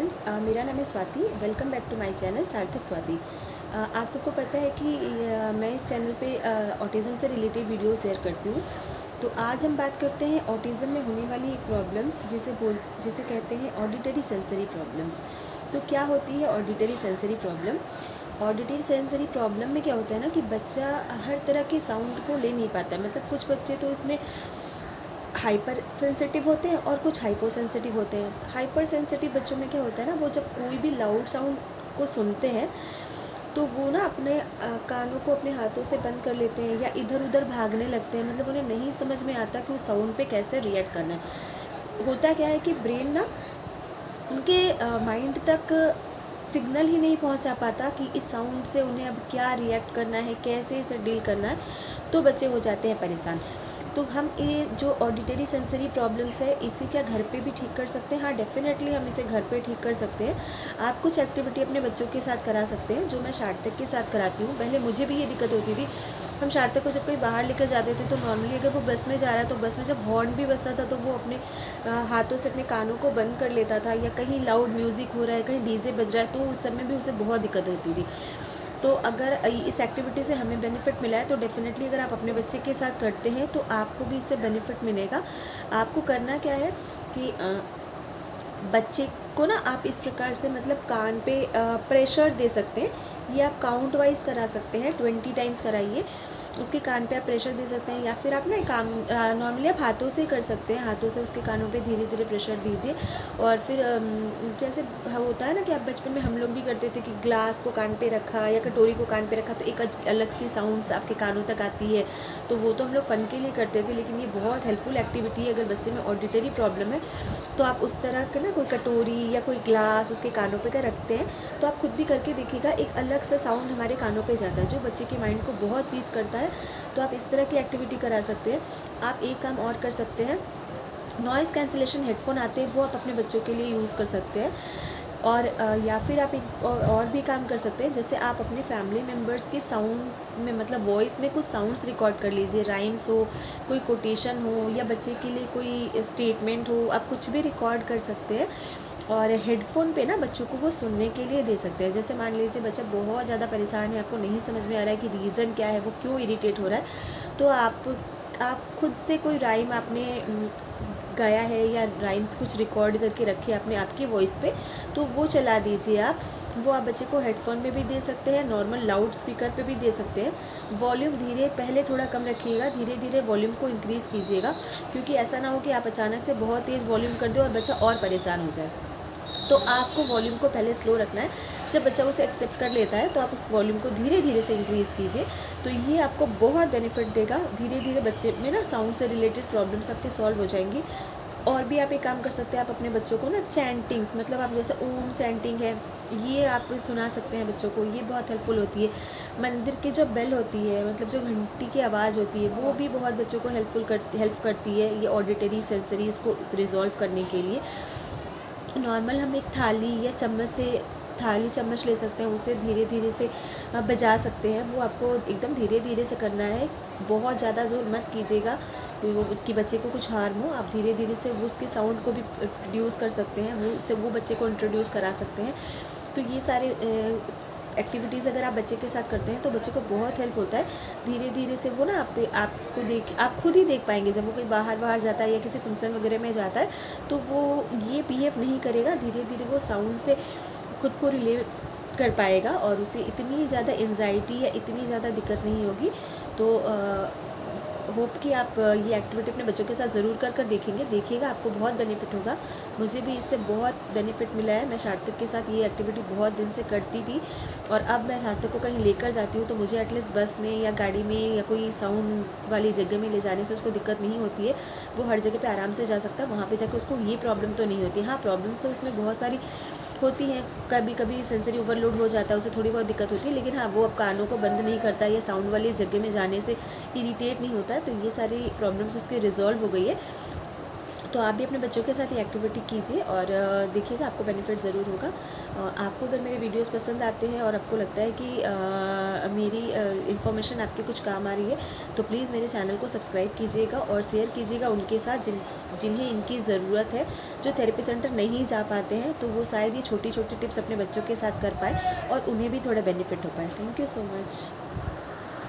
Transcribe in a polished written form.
Friends, मेरा नाम है Swati. Welcome back to my channel Sarthak Swati. आप सबको पता है कि मैं इस चैनल पे ऑटिज़म से रिलेटेड वीडियो शेयर करती हूँ। तो आज हम बात करते हैं ऑटिज़म में होने वाली एक प्रॉब्लम्स जिसे कहते हैं ऑडिटरी सेंसरी प्रॉब्लम्स। तो क्या होती है auditory sensory problem? Auditory sensory problem में क्या होता है ना कि बच्चा हर तरह के साउंड को ले नहीं पाता। मतलब कुछ बच्चे तो इसमें हाइपर सेंसिटिव होते हैं और कुछ हाइपो सेंसिटिव होते हैं। हाइपर सेंसिटिव बच्चों में क्या होता है ना, वो जब कोई भी लाउड साउंड को सुनते हैं तो वो ना अपने कानों को अपने हाथों से बंद कर लेते हैं या इधर उधर भागने लगते हैं। मतलब उन्हें नहीं समझ में आता कि उस साउंड पे कैसे रिएक्ट करना है। होता क्या है कि ब्रेन ना उनके माइंड तक सिग्नल ही नहीं पहुंचा पाता कि इस साउंड से उन्हें अब क्या रिएक्ट करना है, कैसे इसे डील करना है। तो बच्चे हो जाते हैं परेशान। तो हम ये जो ऑडिटरी सेंसरी प्रॉब्लम्स है इसे क्या घर पे भी ठीक कर सकते हैं? हाँ, डेफिनेटली हम इसे घर पे ठीक कर सकते हैं। आप कुछ एक्टिविटी अपने बच्चों के साथ करा सकते हैं, जो मैं सार्थक के साथ कराती हूँ। पहले मुझे भी ये दिक्कत होती थी। हम सार्थक को जब कोई बाहर लेकर जाते थे तो नॉर्मली अगर वो बस में जा रहा है तो बस में जब हॉर्न भी बजता था तो वो अपने हाथों से अपने कानों को बंद कर लेता था, या कहीं लाउड म्यूज़िक हो रहा है, कहीं डीजे बज रहा है, तो उस समय भी उसे बहुत दिक्कत होती थी। तो अगर इस एक्टिविटी से हमें बेनिफिट मिला है तो डेफ़िनेटली अगर आप अपने बच्चे के साथ करते हैं तो आपको भी इससे बेनिफिट मिलेगा। आपको करना क्या है कि बच्चे को ना आप इस प्रकार से मतलब कान पे प्रेशर दे सकते हैं। ये आप काउंट वाइज करा सकते हैं, 20 टाइम्स कराइए। उसके कान पे आप प्रेशर दे सकते हैं, या फिर आप ना काम नॉर्मली आप हाथों से कर सकते हैं। हाथों से उसके कानों पे धीरे धीरे प्रेशर दीजिए। और फिर जैसे होता है ना कि आप बचपन में हम लोग भी करते थे कि ग्लास को कान पे रखा या कटोरी को कान पे रखा तो एक अलग सी साउंड्स आपके कानों तक आती है। तो वो तो हम लोग फ़न के लिए करते थे, लेकिन ये बहुत हेल्पफुल एक्टिविटी है। अगर बच्चे में ऑडिटरी प्रॉब्लम है तो आप उस तरह के ना कोई कटोरी या कोई ग्लास उसके कानों पे का रखते हैं तो आप खुद भी करके देखिएगा, एक अलग सा साउंड हमारे कानों पे जाता है जो बच्चे के माइंड को बहुत पीस करता है। तो आप इस तरह की एक्टिविटी करा सकते हैं। आप एक काम और कर सकते हैं, नॉइज़ कैंसिलेशन हेडफोन आते हैं, वो आप अपने बच्चों के लिए यूज़ कर सकते हैं। और या फिर आप एक और भी काम कर सकते हैं, जैसे आप अपने फैमिली मेम्बर्स के साउंड में मतलब वॉइस में कुछ साउंड्स रिकॉर्ड कर लीजिए। राइम्स हो, कोई कोटेशन हो, या बच्चे के लिए कोई स्टेटमेंट हो, आप कुछ भी रिकॉर्ड कर सकते हैं और हेडफोन पे ना बच्चों को वो सुनने के लिए दे सकते हैं। जैसे मान लीजिए बच्चा बहुत ज़्यादा परेशान है, आपको नहीं समझ में आ रहा है कि रीज़न क्या है, वो क्यों इरिटेट हो रहा है, तो आप खुद से कोई राइम आपने गाया है या राइम्स कुछ रिकॉर्ड करके रखे अपने आपकी वॉइस पे, तो वो चला दीजिए आप। वो आप बच्चे को हेडफोन में भी दे सकते हैं, नॉर्मल लाउड स्पीकर पे भी दे सकते हैं। वॉल्यूम धीरे पहले थोड़ा कम रखिएगा, धीरे धीरे वॉल्यूम को इंक्रीज़ कीजिएगा, क्योंकि ऐसा ना हो कि आप अचानक से बहुत तेज़ वॉल्यूम कर दें और बच्चा और परेशान हो जाए। तो आपको वॉल्यूम को पहले स्लो रखना है। जब बच्चा उसे एक्सेप्ट कर लेता है तो आप उस वॉल्यूम को धीरे धीरे से इंक्रीज़ कीजिए। तो ये आपको बहुत बेनिफिट देगा। धीरे धीरे बच्चे में ना साउंड से रिलेटेड प्रॉब्लम्स आपके सॉल्व हो जाएंगी। और भी आप एक काम कर सकते हैं, आप अपने बच्चों को ना चैंटिंग्स, मतलब आप जैसे ओम चैंटिंग है, ये आप सुना सकते हैं बच्चों को। ये बहुत हेल्पफुल होती है। मंदिर की जो बेल होती है, मतलब जो घंटी की आवाज़ होती है, वो भी बहुत बच्चों को हेल्प करती है ये ऑडिटरी सेंसरीज़ को रिजॉल्व करने के लिए। नॉर्मल हम एक थाली चम्मच ले सकते हैं, उसे धीरे धीरे से बजा सकते हैं। वो आपको एकदम धीरे धीरे से करना है, बहुत ज़्यादा जोर मत कीजिएगा कि बच्चे को कुछ हार्म हो। आप धीरे धीरे से वो उसके साउंड को भी प्रोड्यूस कर सकते हैं, वो बच्चे को इंट्रोड्यूस करा सकते हैं। तो ये सारे एक्टिविटीज़ अगर आप बच्चे के साथ करते हैं तो बच्चे को बहुत हेल्प होता है। धीरे धीरे से वो ना आप खुद ही देख पाएंगे, जब वो कहीं बाहर जाता है या किसी फंक्शन वगैरह में जाता है तो वो ये बिहेव नहीं करेगा। धीरे धीरे वो साउंड से खुद को रिलेट कर पाएगा और उसे इतनी ज़्यादा एंजाइटी या इतनी ज़्यादा दिक्कत नहीं होगी। तो होप कि आप ये एक्टिविटी अपने बच्चों के साथ ज़रूर कर देखिएगा, आपको बहुत बेनिफिट होगा। मुझे भी इससे बहुत बेनिफिट मिला है। मैं सार्थक के साथ ये एक्टिविटी बहुत दिन से करती थी और अब मैं सार्थक को कहीं लेकर जाती हूँ तो मुझे एटलीस्ट बस में या गाड़ी में या कोई साउंड वाली जगह में ले जाने से उसको दिक्कत नहीं होती है। वो हर जगह पे आराम से जा सकता है, वहाँ पे जाकर उसको ये प्रॉब्लम तो नहीं होती। हाँ, प्रॉब्लम्स तो इसमें बहुत सारी होती हैं, कभी कभी सेंसरी ओवरलोड हो जाता है, उसे थोड़ी बहुत दिक्कत होती है, लेकिन हाँ, वो अब कानों को बंद नहीं करता या साउंड वाली जगह में जाने से इरिटेट नहीं होता है। तो ये सारी प्रॉब्लम्स उसकी रिजॉल्व हो गई है। तो आप भी अपने बच्चों के साथ ये एक्टिविटी कीजिए और देखिएगा आपको बेनिफिट ज़रूर होगा। आपको अगर मेरे वीडियोस पसंद आते हैं और आपको लगता है कि मेरी इन्फॉर्मेशन आपके कुछ काम आ रही है, तो प्लीज़ मेरे चैनल को सब्सक्राइब कीजिएगा और शेयर कीजिएगा उनके साथ जिन्हें इनकी ज़रूरत है, जो थेरेपी सेंटर नहीं जा पाते हैं, तो वो शायद ये छोटी छोटी टिप्स अपने बच्चों के साथ कर पाए और उन्हें भी थोड़ा बेनिफिट हो पाए। Thank you so much.